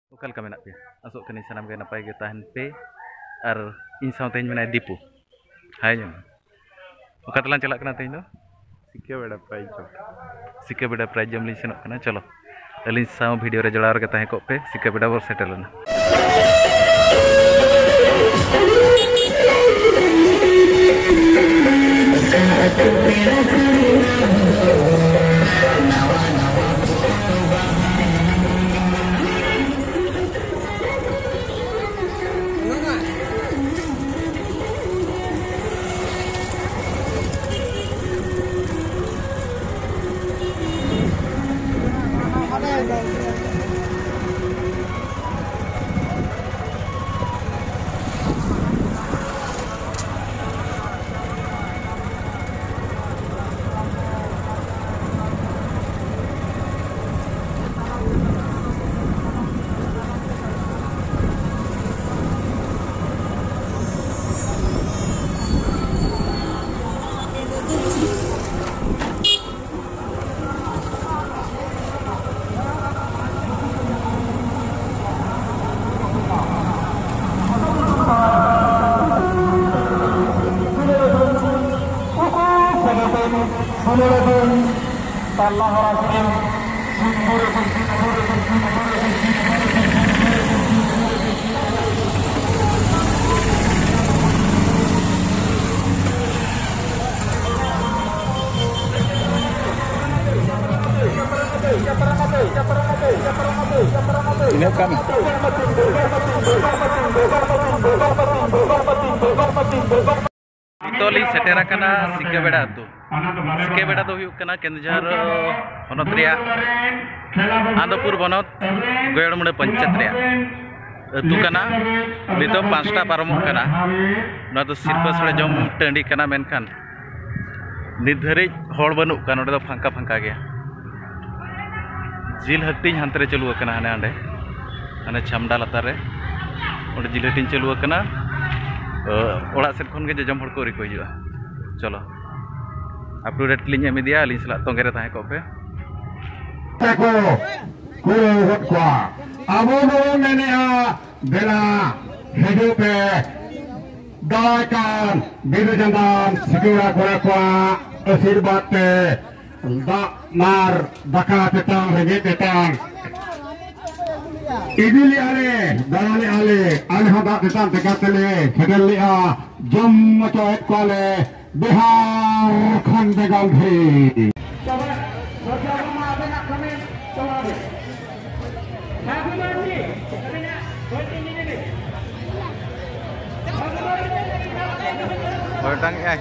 Ukal kami nak pe. Asok kini sanam ke napai ke tahan pe. Ar insau tehin mana dipu. Hai nyo. Ukat telan celak kena tehin tu. Sika beda prize jam lin senok kena chalo. Alin sama video re jalar ke tahan kok pe. Sika beda bor settle na. Ini kan Itoli setera kana Sika Beda tu. Sika Beda tu huyuk kana Kenjar honot ria Andopur bonot Goyalmude panchat ria tu kana nito 5टा paromok kana na tu sirpa sore jom tandi kana menkan nit dharij hor banuk kana ode do phangka gaya jil hatiñ hantre chalu kana hane ande ane chamda latar re ode jil hatiñ chalu kana orak set khon ge jajam hor ko riko hijua chalo update link em dia alin sala tongge re tahe ko pe Teko kuru hot kwa abo bo menea bela hidupe daikan biru jandan segera kura kwa asirbate dak mar baka tetang rege tetang idili ale dalali ale hada tetang tekatele fedeli a jam macoet kwale Bihar khande gandhi Batang ai.